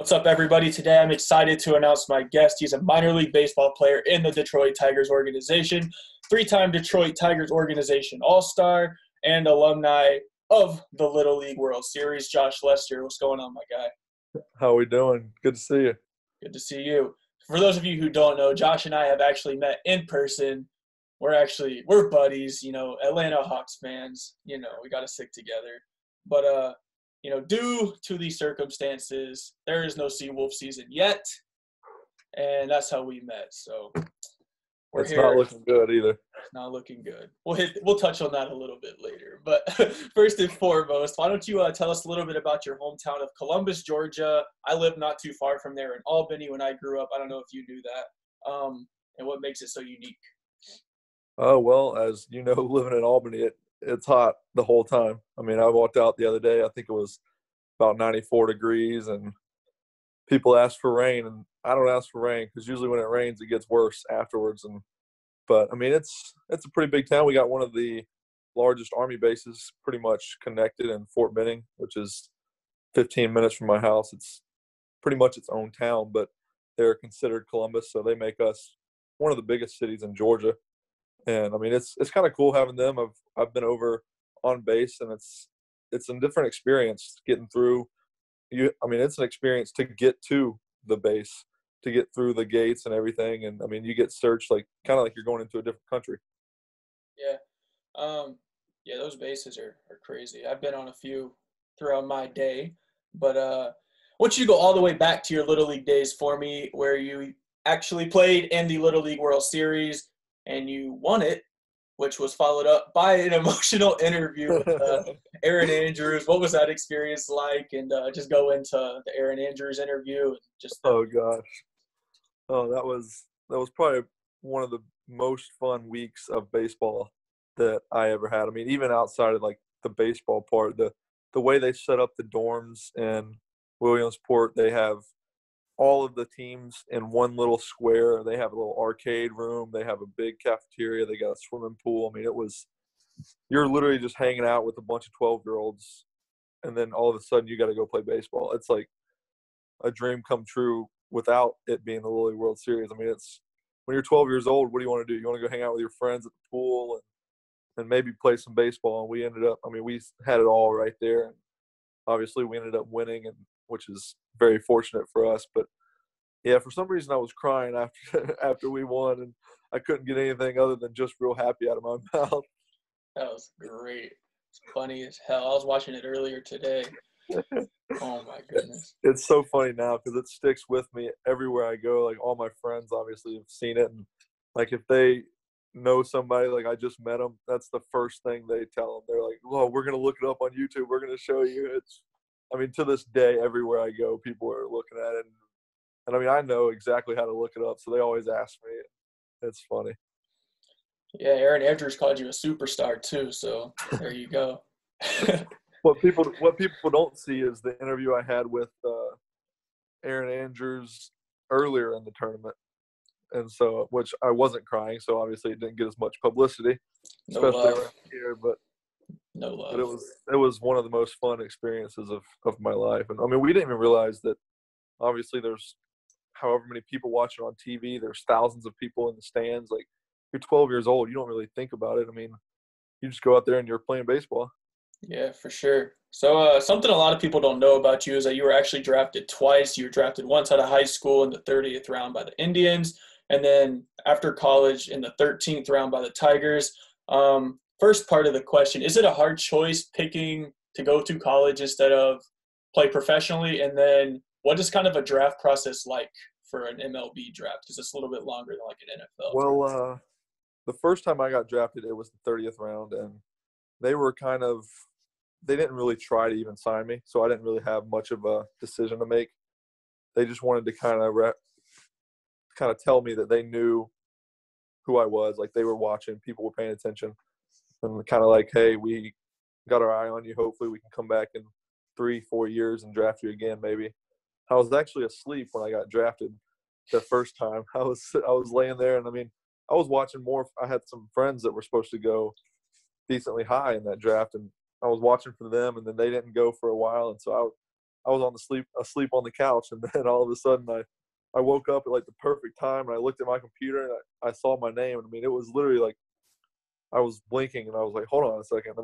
What's up, everybody? Today I'm excited to announce my guest. He's a minor league baseball player in the Detroit Tigers organization, three-time Detroit Tigers organization All-Star, and alumni of the Little League World Series. Josh Lester, what's going on, my guy? How we doing? Good to see you. Good to see you. For those of you who don't know, Josh and I have actually met in person. We're buddies, Atlanta Hawks fans. We got to stick together. But due to these circumstances, there is no SeaWolf season yet, and that's how we met. So we're It's here. not looking good either. It's not looking good. We'll touch on that a little bit later. But first and foremost, why don't you tell us a little bit about your hometown of Columbus, Georgia? I live not too far from there in Albany when I grew up. I don't know if you knew that. And what makes it so unique? Oh, well, as you know, living in Albany, it's hot the whole time. I mean, I walked out the other day, I think it was about 94 degrees, and people ask for rain, and I don't ask for rain because usually when it rains, it gets worse afterwards. But I mean, it's a pretty big town. We got one of the largest Army bases pretty much connected in Fort Benning, which is 15 minutes from my house. It's pretty much its own town, but they're considered Columbus, so they make us one of the biggest cities in Georgia. And I mean, it's kind of cool having them. I've been over on base, and it's a different experience getting through. It's an experience to get to the base, to get through the gates and everything. And I mean, you get searched kind of like you're going into a different country. Yeah. Those bases are crazy. I've been on a few throughout my day, but I want you to go all the way back to your Little League days for me, where you actually played in the Little League World Series and you won it, which was followed up by an emotional interview with Aaron Andrews. What was that experience like? And just go into the Aaron Andrews interview. And just Oh gosh. Oh, that was probably one of the most fun weeks of baseball that I ever had. I mean, even outside of like the baseball part, the way they set up the dorms in Williamsport, they have all of the teams in one little square. They have a little arcade room. They have a big cafeteria. They got a swimming pool. I mean, you're literally just hanging out with a bunch of 12-year-olds, and then all of a sudden you got to go play baseball. It's like a dream come true without it being the Little League World Series. I mean, it's when you're 12 years old, what do you want to do? You want to go hang out with your friends at the pool and maybe play some baseball. And we had it all right there. And obviously we ended up winning, which is very fortunate for us. But yeah, for some reason I was crying after we won, and I couldn't get anything other than just real happy out of my mouth. That was great. It's funny as hell. I was watching it earlier today. Oh my goodness. It's so funny now because it sticks with me everywhere I go. Like, all my friends obviously have seen it, and like if they know somebody, like I just met them, that's the first thing they tell them. They're like, "Oh, we're gonna look it up on YouTube. We're gonna show you." To this day, everywhere I go, people are looking at it, and I mean, I know exactly how to look it up, so they always ask me. It's funny. Yeah, Aaron Andrews called you a superstar too, so there you go. What people don't see is the interview I had with Aaron Andrews earlier in the tournament, and so which I wasn't crying, so obviously it didn't get as much publicity, especially around here. But no love. But it was one of the most fun experiences of my life, and I mean, we didn't even realize that. Obviously, there's however many people watching on TV. There's thousands of people in the stands. Like, you're 12 years old, you don't really think about it. I mean, you just go out there and you're playing baseball. Yeah, for sure. So something a lot of people don't know about you is that you were actually drafted twice. You were drafted once out of high school in the 30th round by the Indians, and then after college in the 13th round by the Tigers. First part of the question, is it a hard choice picking to go to college instead of play professionally? And then what is kind of a draft process like for an MLB draft? Because it's a little bit longer than like an NFL draft. Well, the first time I got drafted, it was the 30th round, and they didn't really try to even sign me, so I didn't really have much of a decision to make. They just wanted to kind of tell me that they knew who I was, like they were watching, people were paying attention, and kind of like, hey, we got our eye on you. Hopefully we can come back in 3-4 years and draft you again, maybe. I was actually asleep when I got drafted the first time. I was laying there, and I mean, I was watching more. I had some friends that were supposed to go decently high in that draft, and I was watching for them, and then they didn't go for a while, and so I was asleep on the couch, and then all of a sudden I woke up at like the perfect time, and I looked at my computer and I saw my name. I mean, it was literally like I was blinking, and I was like, hold on a second,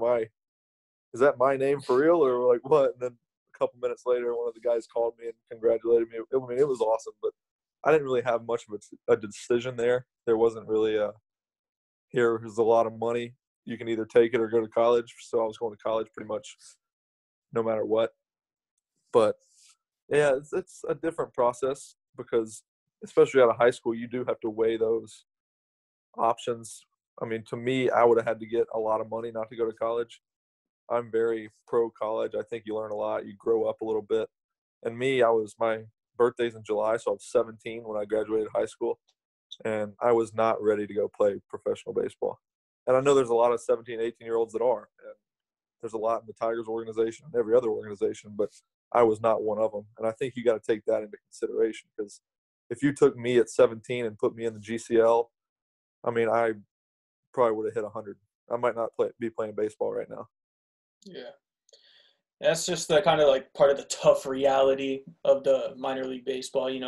is that my name for real, or like what? And then a couple minutes later, one of the guys called me and congratulated me. I mean, it was awesome, but I didn't really have much of a decision there. There wasn't really here's a lot of money. You can either take it or go to college. So I was going to college pretty much no matter what. But yeah, it's a different process because especially out of high school, you do have to weigh those options. I mean, to me, I would have had to get a lot of money not to go to college. I'm very pro college. I think you learn a lot. You grow up a little bit. And me, my birthday's in July, so I was 17 when I graduated high school. And I was not ready to go play professional baseball. And I know there's a lot of 17, 18-year-olds that are. And there's a lot in the Tigers organization and every other organization, but I was not one of them. And I think you got to take that into consideration because if you took me at 17 and put me in the GCL, I mean, I probably would have hit 100. I might not be playing baseball right now. Yeah. That's just the kind of like part of the tough reality of the minor league baseball. You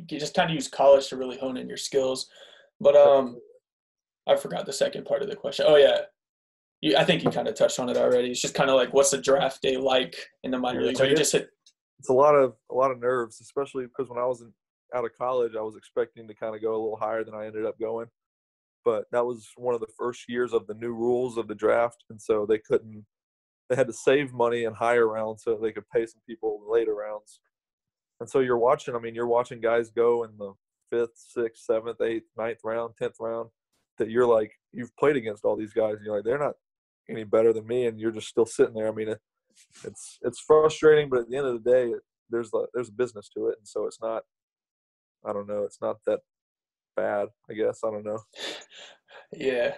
just kind of use college to really hone in your skills. But I forgot the second part of the question. Oh yeah, I think you kind of touched on it already. It's just kind of like, what's the draft day like in the minor leagues? I mean, it's a lot of nerves, especially because when I was out of college, I was expecting to kind of go a little higher than I ended up going. But that was one of the first years of the new rules of the draft, and so they had to save money in higher rounds so they could pay some people in later rounds. And so you're watching guys go in the 5th, 6th, 7th, 8th, 9th round, 10th round that you're like, you've played against all these guys and you're like, they're not any better than me, and you're just still sitting there. I mean, it's frustrating, but at the end of the day, there's a business to it, and so it's not, I don't know, it's not that bad, I guess. I don't know. Yeah.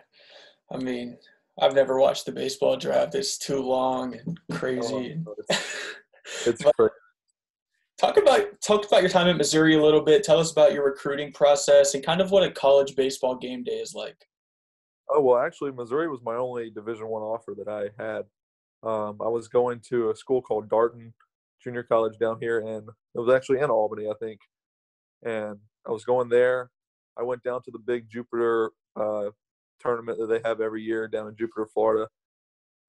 I mean, I've never watched the baseball draft. It's too long and crazy. It's crazy. Talk about your time at Missouri a little bit. Tell us about your recruiting process and kind of what a college baseball game day is like. Oh, well, actually, Missouri was my only Division I offer that I had. I was going to a school called Darton Junior College down here, and it was actually in Albany, I think. And I was going there. I went down to the big Jupiter tournament that they have every year down in Jupiter, Florida.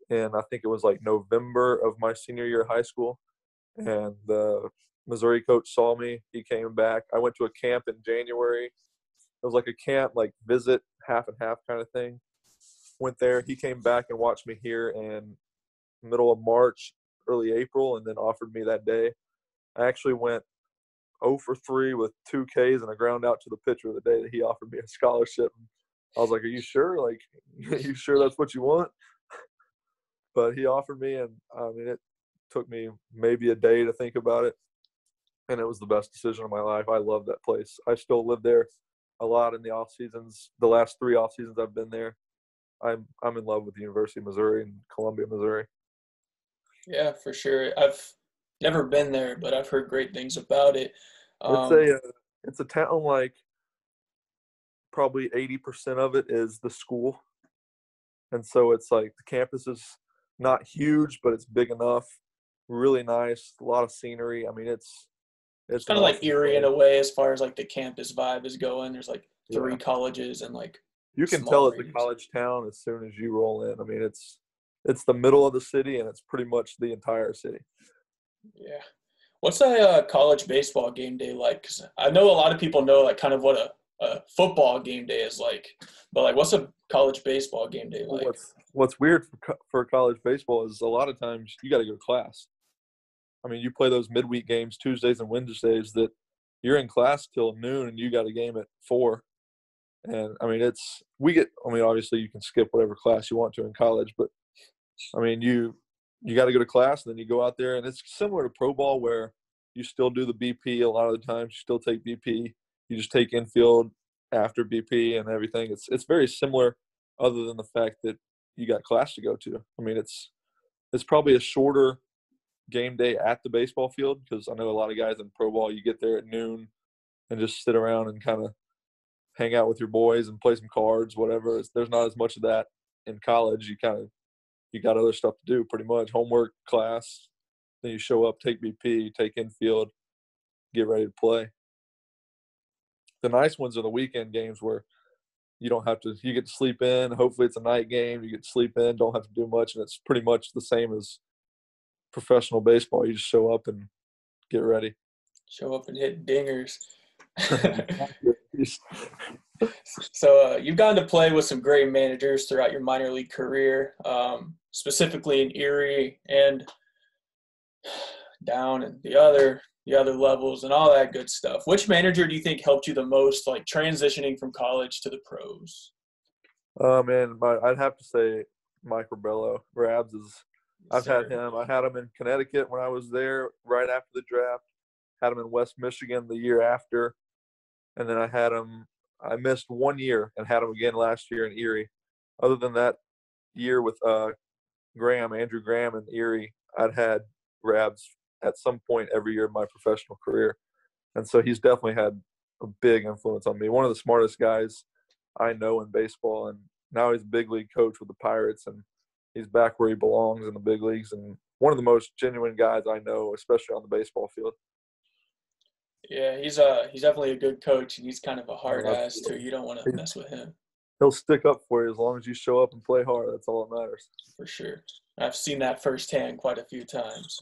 And I think it was like November of my senior year of high school. And the Missouri coach saw me. He came back. I went to a camp in January. It was like a camp, like visit, half and half kind of thing. Went there. He came back and watched me here in middle of March, early April, and then offered me that day. I actually went 0 for 3 with 2 Ks and a ground out to the pitcher the day that he offered me a scholarship. I was like, are you sure? Like, you sure that's what you want? But he offered me, and I mean, it took me maybe a day to think about it, and it was the best decision of my life. I love that place. I still live there a lot in the off seasons. The last 3 off seasons I've been there, I'm in love with the University of Missouri and Columbia, Missouri. Yeah, for sure. I've never been there, but I've heard great things about it. It's a town, like probably 80% of it is the school. And so it's like the campus is not huge, but it's big enough, really nice, a lot of scenery. I mean, it's kind of like Erie in a way as far as like the campus vibe is going. There's like 3 colleges and like you can tell it's a college town as soon as you roll in. I mean, it's the middle of the city, and it's pretty much the entire city. Yeah. What's a college baseball game day like? Because I know a lot of people know like kind of what a football game day is like, but like what's a college baseball game day like? What's weird for college baseball is a lot of times you got to go to class. I mean, you play those midweek games Tuesdays and Wednesdays that you're in class till noon, and you got a game at 4. And I mean, obviously you can skip whatever class you want to in college, but I mean, you got to go to class, and then you go out there, and it's similar to pro ball where you still do the BP a lot of the times. You still take BP. You just take infield after BP and everything. It's very similar, other than the fact that you got class to go to. I mean, it's probably a shorter game day at the baseball field, because I know a lot of guys in pro ball, you get there at noon and just sit around and kind of hang out with your boys and play some cards, whatever. There's not as much of that in college. You got other stuff to do, pretty much homework, class, Then you show up, take BP, take infield, get ready to play. The nice ones are the weekend games where you don't have to – you get to sleep in. Hopefully it's a night game. You get to sleep in, don't have to do much, and it's pretty much the same as professional baseball. You just show up and get ready. Show up and hit dingers. So you've gotten to play with some great managers throughout your minor league career, specifically in Erie and down in the other levels and all that good stuff. Which manager do you think helped you the most, like transitioning from college to the pros? Man, I'd have to say Michael Balko. Rabs is – I've had him. I had him in Connecticut when I was there right after the draft. Had him in West Michigan the year after. And then I missed 1 year and had him again last year in Erie. Other than that year with Andrew Graham in Erie, I'd had Rabs at some point every year of my professional career. And so he's definitely had a big influence on me. One of the smartest guys I know in baseball, and now he's a big league coach with the Pirates, and he's back where he belongs in the big leagues, and one of the most genuine guys I know, especially on the baseball field. Yeah, he's definitely a good coach, and he's kind of a hard ass too. You don't want to mess with him. He'll stick up for you as long as you show up and play hard. That's all that matters. For sure. I've seen that firsthand quite a few times.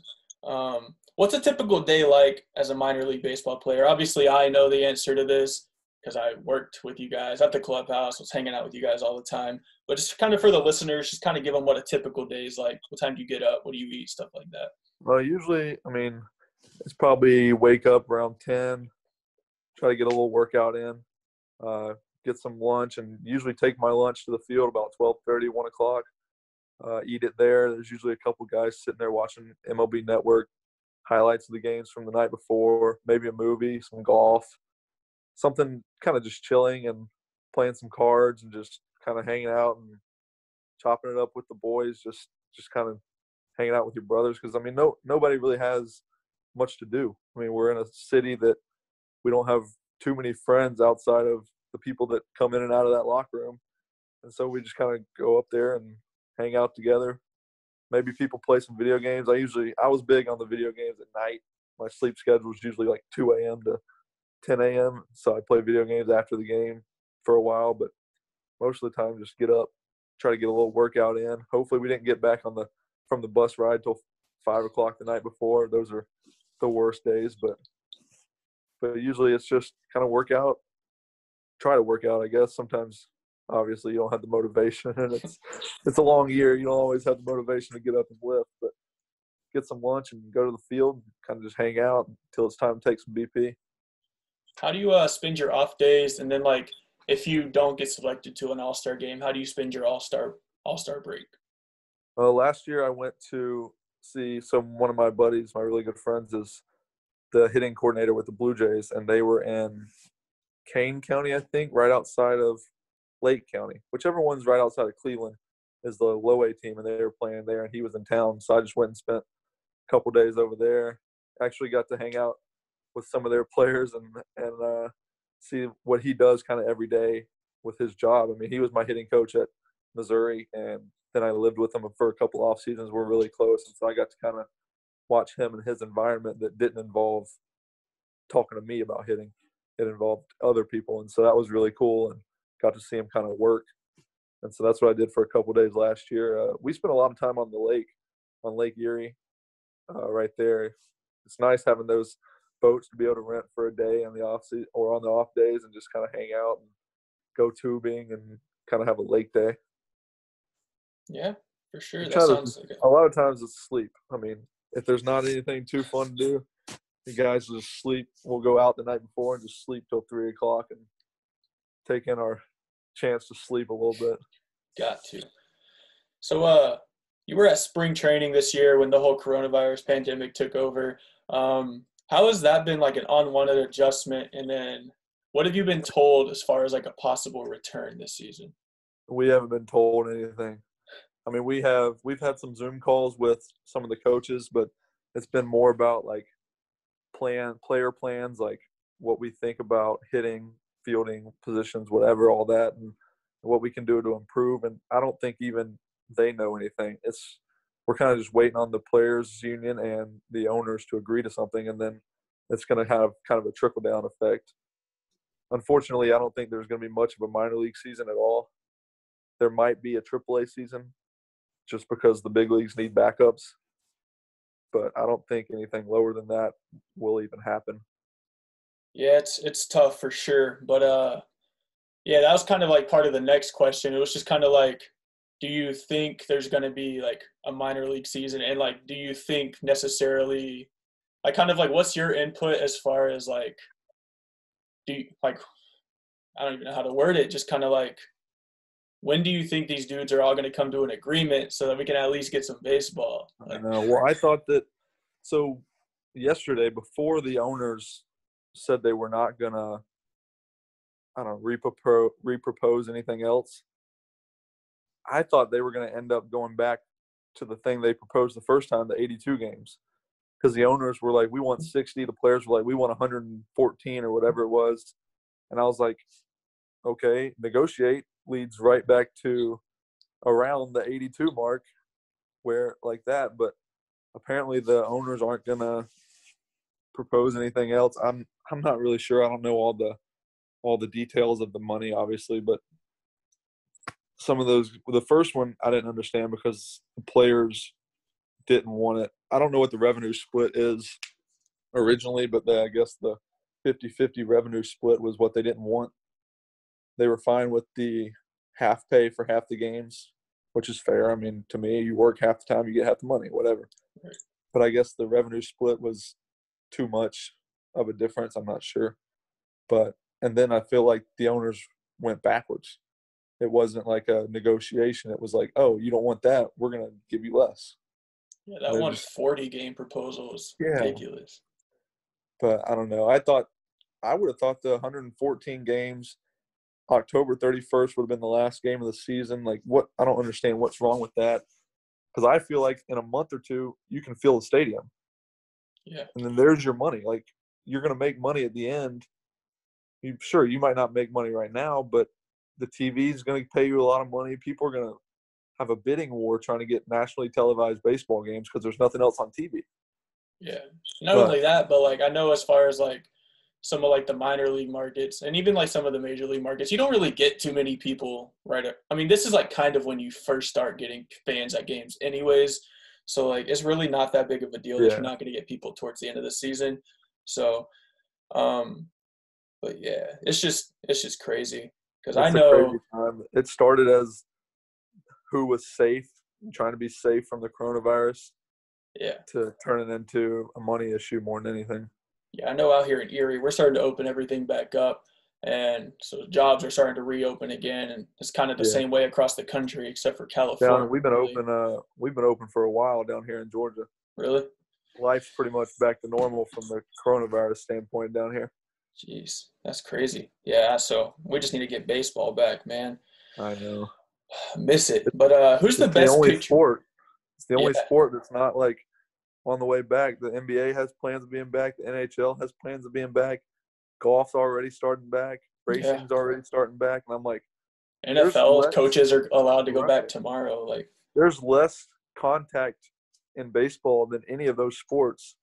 What's a typical day like as a minor league baseball player? Obviously, I know the answer to this because I worked with you guys at the clubhouse, was hanging out with you guys all the time. But just kind of for the listeners, just kind of give them what a typical day is like. What time do you get up? What do you eat? Stuff like that. Well, usually, it's probably wake up around 10, try to get a little workout in, get some lunch, and usually take my lunch to the field about 12:30, 1 o'clock. Eat it there. There's usually a couple guys sitting there watching MLB Network, highlights of the games from the night before, maybe a movie, some golf, something kind of just chilling and playing some cards and just kind of hanging out and chopping it up with the boys, just kind of hanging out with your brothers because, nobody really has much to do. We're in a city that we don't have too many friends outside of the people that come in and out of that locker room. And so we just kind of go up there and hang out together. Maybe people play some video games. I was big on the video games at night. My sleep schedule was usually like 2 a.m. to 10 a.m. So I play video games after the game for a while, but most of the time just get up, try to get a little workout in. Hopefully we didn't get back from the bus ride till 5 o'clock the night before. Those are the worst days, but usually it's just kind of try to work out, I guess. Sometimes obviously you don't have the motivation and it's a long year. You don't always have the motivation to get up and lift, but get some lunch and go to the field and kind of just hang out until it's time to take some BP. How do you spend your off days? And then if you don't get selected to an all-star game, how do you spend your all-star break? Last year I went to see one of my buddies, my really good friends, is the hitting coordinator with the Blue Jays, and they were in Kane County, I think, right outside of Lake County. Whichever one's right outside of Cleveland is the low-A team, and they were playing there, and he was in town. So I just went and spent a couple days over there. Actually got to hang out with some of their players and see what he does kind of every day with his job. He was my hitting coach at Missouri, and then I lived with him for a couple off seasons. We're really close, and so I got to kind of watch him and his environment that didn't involve talking to me about hitting. It involved other people, and so that was really cool, and got to see him kind of work. And so that's what I did for a couple of days last year. We spent a lot of time on the lake, on Lake Erie, right there. It's nice having those boats to be able to rent for a day on the off season or on the off days and just kind of hang out and go tubing and kind of have a lake day. Yeah, for sure. That sounds like a lot of times it's sleep. If there's not anything too fun to do, you guys just sleep. We'll go out the night before and just sleep till 3 o'clock and take in our chance to sleep a little bit. Got to. So you were at spring training this year when the whole coronavirus pandemic took over. How has that been like an unwanted adjustment? And then what have you been told as far as like a possible return this season? We haven't been told anything. We've had some Zoom calls with some of the coaches, but it's been more about like player plans, like what we think about hitting, fielding, positions, whatever, all that, and what we can do to improve. And I don't think even they know anything. we're kind of just waiting on the players union and the owners to agree to something, and then it's going to have kind of a trickle-down effect. Unfortunately, I don't think there's going to be much of a minor league season at all. There might be a AAA season just because the big leagues need backups, but I don't think anything lower than that will even happen. Yeah, it's tough for sure. But yeah, that was kind of like part of the next question. It was just kind of like, do you think there's going to be like a minor league season? And like, do you think necessarily, like, kind of like, what's your input as far as like, do you like, I don't even know how to word it, just kind of like, when do you think these dudes are all going to come to an agreement so that we can at least get some baseball? I know. Well, I thought that – so yesterday, before the owners said they were not going to, I don't know, repropose anything else, I thought they were going to end up going back to the thing they proposed the first time, the 82 games. Because the owners were like, we want 60. The players were like, we want 114 or whatever it was. And I was like, okay, negotiate leads right back to around the 82 mark where like that. But apparently the owners aren't going to propose anything else. I'm not really sure. I don't know all the details of the money, obviously, but some of those, the first one I didn't understand because the players didn't want it. I don't know what the revenue split is originally, but I guess the 50-50 revenue split was what they didn't want. They were fine with the half pay for half the games, which is fair. I mean, to me, you work half the time, you get half the money, whatever. But I guess the revenue split was too much of a difference. I'm not sure. And then I feel like the owners went backwards. It wasn't like a negotiation. It was like, oh, you don't want that, we're going to give you less. Yeah, that 140-game proposal was ridiculous. But I don't know. I would have thought the 114 games, October 31st would have been the last game of the season. Like, what? I don't understand what's wrong with that. Because I feel like in a month or two, you can fill the stadium. Yeah. And then there's your money. Like, you're going to make money at the end. Sure, you might not make money right now, but the TV is going to pay you a lot of money. People are going to have a bidding war trying to get nationally televised baseball games because there's nothing else on TV. Yeah. Not only that, but like I know as far as like some of like the minor league markets and even like some of the major league markets, you don't really get too many people, right? I mean, this is like kind of when you first start getting fans at games anyways. So like it's really not that big of a deal that you're not going to get people towards the end of the season. So but yeah, it's just crazy because I know a crazy time. It started as who was safe, trying to be safe from the coronavirus. Yeah. To turn it into a money issue more than anything. Yeah, I know out here in Erie, we're starting to open everything back up. And so jobs are starting to reopen again. And it's kind of the same way across the country, except for California. We've been open for a while down here in Georgia. Really? Life's pretty much back to normal from the coronavirus standpoint down here. Jeez, that's crazy. Yeah, so we just need to get baseball back, man. I know. Miss it. But who's the best pitcher? Sport. It's the only sport that's not like on the way back. The NBA has plans of being back. The NHL has plans of being back. Golf's already starting back. Racing's already starting back. And I'm like, NFL coaches are allowed to go back tomorrow. Like, there's less contact in baseball than any of those sports.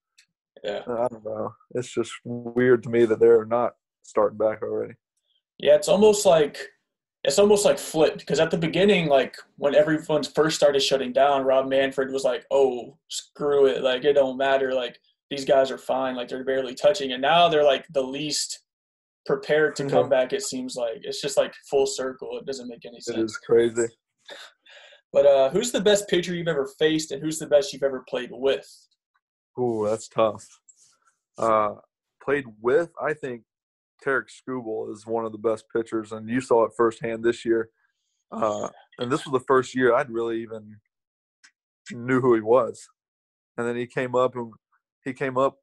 Yeah. I don't know. It's just weird to me that they're not starting back already. Yeah, it's almost like flipped because at the beginning, like when everyone first started shutting down, Rob Manfred was like, "Oh, screw it! Like it don't matter. Like these guys are fine. Like they're barely touching." And now they're like the least prepared to come back. It seems like it's just like full circle. It doesn't make any sense. It is crazy. But who's the best pitcher you've ever faced, and who's the best you've ever played with? Ooh, that's tough. Played with, I think Tarek Skubal is one of the best pitchers, and you saw it firsthand this year. And this was the first year I'd really even knew who he was. And then he came up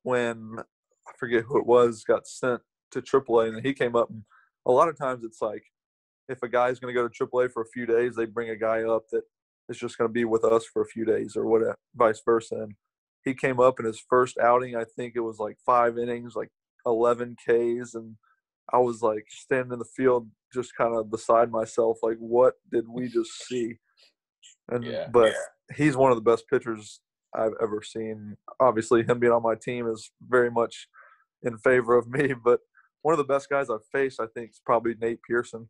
when I forget who it was, got sent to AAA, and he came up. And a lot of times it's like if a guy's going to go to AAA for a few days, they bring a guy up that is just going to be with us for a few days or whatever, vice versa. And he came up in his first outing. I think it was like 5 innings, like 11 Ks, and I was like standing in the field just kind of beside myself, like what did we just see? But he's one of the best pitchers I've ever seen. Obviously, him being on my team is very much in favor of me, but one of the best guys I've faced, I think, is probably Nate Pearson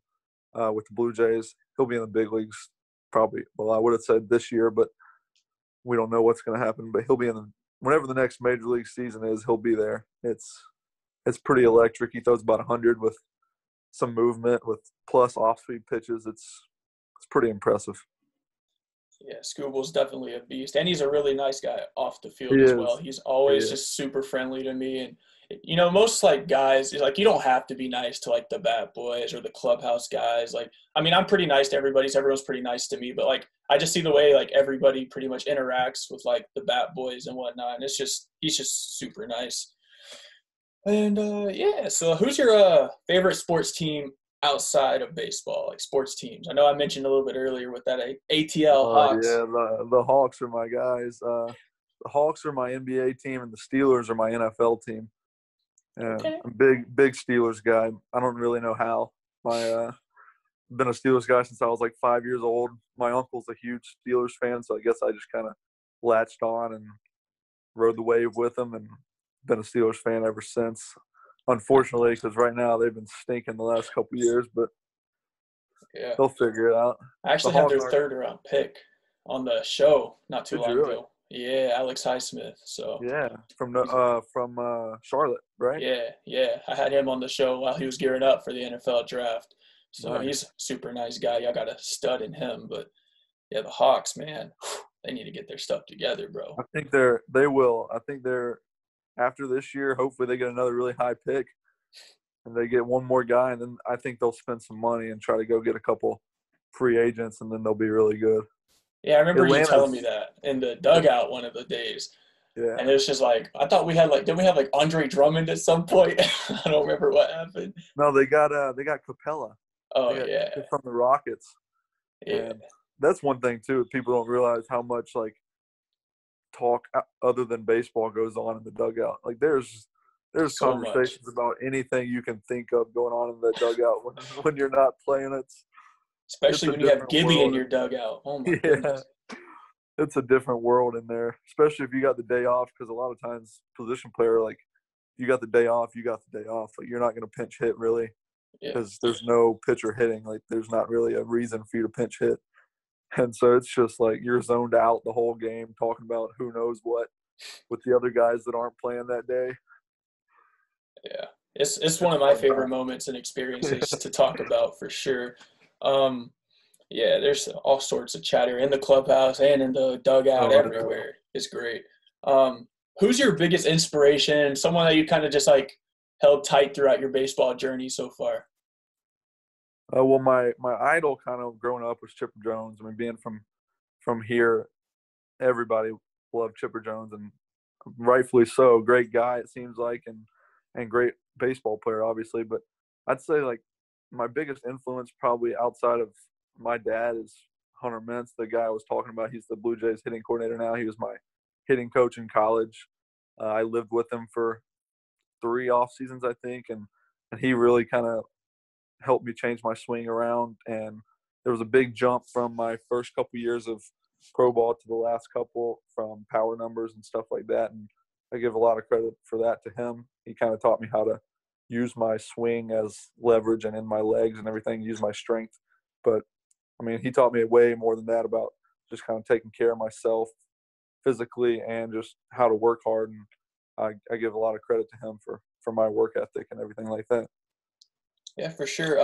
with the Blue Jays. He'll be in the big leagues probably. Well, I would have said this year, but we don't know what's going to happen. But he'll be in whenever the next major league season is. He'll be there. It's pretty electric. He throws about 100 with some movement, with plus off-speed pitches. It's pretty impressive. Yeah, Scooble's definitely a beast, and he's a really nice guy off the field He as is. well. He's always just super friendly to me, and most like guys, like you don't have to be nice to like the bat boys or the clubhouse guys. Like, I mean, I'm pretty nice to everybody. So everyone's pretty nice to me, but like I just see the way like everybody pretty much interacts with like the bat boys and whatnot, and he's just super nice. And yeah, so who's your favorite sports team outside of baseball, like sports teams? I know I mentioned a little bit earlier with that ATL Hawks. Yeah, the Hawks are my guys. The Hawks are my NBA team, and the Steelers are my NFL team. Okay. I'm big Steelers guy. I don't really know how. Been a Steelers guy since I was like 5 years old. My uncle's a huge Steelers fan, so I guess I just kind of latched on and rode the wave with them, and been a Steelers fan ever since. Unfortunately, because right now they've been stinking the last couple of years, but Yeah, they'll figure it out. I actually have their third round pick on the show not too long ago. Yeah, Alex Highsmith. So yeah, from Charlotte, right? Yeah. I had him on the show while he was gearing up for the NFL draft. So Nice. he's a super nice guy. Y'all got a stud in him. But yeah, the Hawks, man, they need to get their stuff together, bro. I think they will. I think they're after this year. Hopefully, they get another really high pick, and they get one more guy, and then I think they'll spend some money and try to go get a couple free agents, and then they'll be really good. Yeah, I remember you telling me that in the dugout one of the days. Yeah. And it was just like, I thought we had like, didn't we have like Andre Drummond at some point? I don't remember what happened. No, they got Capella. Oh, yeah. From the Rockets. Yeah. And that's one thing too. People don't realize how much like talk other than baseball goes on in the dugout. Like there's So conversations about anything you can think of going on in the dugout when you're not playing. Especially when you have Gibby in your dugout. Oh my goodness. It's a different world in there, especially if you got the day off, because a lot of times position player, like you got the day off, Like you're not going to pinch hit really because there's no pitcher hitting. Like there's not really a reason for you to pinch hit. And so it's just like you're zoned out the whole game talking about who knows what with the other guys that aren't playing that day. Yeah. It's one of my favorite moments and experiences to talk about for sure. Yeah, there's all sorts of chatter in the clubhouse and in the dugout everywhere. It's great. Who's your biggest inspiration? Someone that you kind of just like held tight throughout your baseball journey so far? Well, my idol kind of growing up was Chipper Jones. I mean, being from here, everybody loved Chipper Jones, and rightfully so. Great guy, it seems like, and great baseball player, obviously. But I'd say like my biggest influence probably outside of my dad is Hunter Mintz, the guy I was talking about. He's the Blue Jays hitting coordinator now. He was my hitting coach in college. I lived with him for 3 off seasons, I think, and he really kind of helped me change my swing around. And there was a big jump from my first couple years of pro ball to the last couple, from power numbers and stuff like that. And I give a lot of credit for that to him. He kind of taught me how to use my swing as leverage and in my legs and everything, use my strength. But I mean, he taught me way more than that about just kind of taking care of myself physically and just how to work hard. And I give a lot of credit to him for my work ethic and everything like that. Yeah, for sure.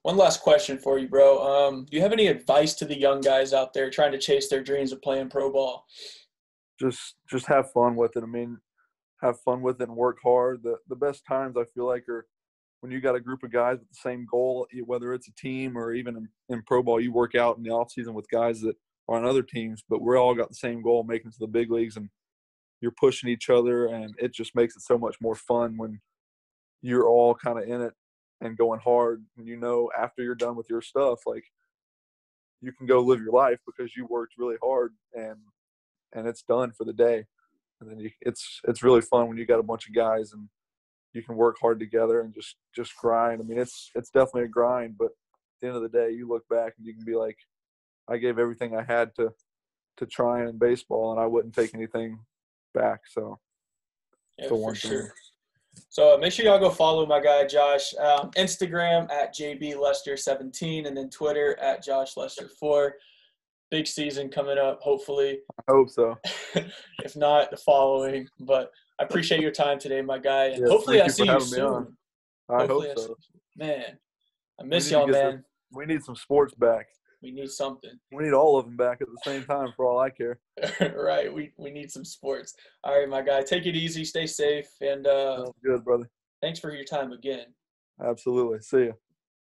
One last question for you, bro. Do you have any advice to the young guys out there trying to chase their dreams of playing pro ball? Just have fun with it. I mean, have fun with it and work hard. The best times I feel like are when you got a group of guys with the same goal, whether it's a team or even in pro ball. You work out in the off season with guys that are on other teams, but we're all got the same goal, making it to the big leagues, and you're pushing each other, and it just makes it so much more fun when you're all kind of in it and going hard. And after you're done with your stuff, like you can go live your life because you worked really hard and it's done for the day. And then it's really fun when you got a bunch of guys and you can work hard together and just grind. I mean, it's definitely a grind, but at the end of the day, you look back and you can be like, I gave everything I had to try in baseball, and I wouldn't take anything back. So Yeah, the for one thing. sure. So make sure y'all go follow my guy Josh. Instagram at JBLester17, and then Twitter at JoshLester4. Big season coming up, hopefully. I hope so. If not, the following. But I appreciate your time today, my guy, and Yes, hopefully thank I you see for you having me on. soon. I hope Hopefully so. Man, I We miss need to y'all, get man. we need some sports back. We need something. We need all of them back at the same time for all I care. Right. We need some sports. All right, my guy. Take it easy. Stay safe. And Sounds good, brother. thanks for your time again. Absolutely. See ya.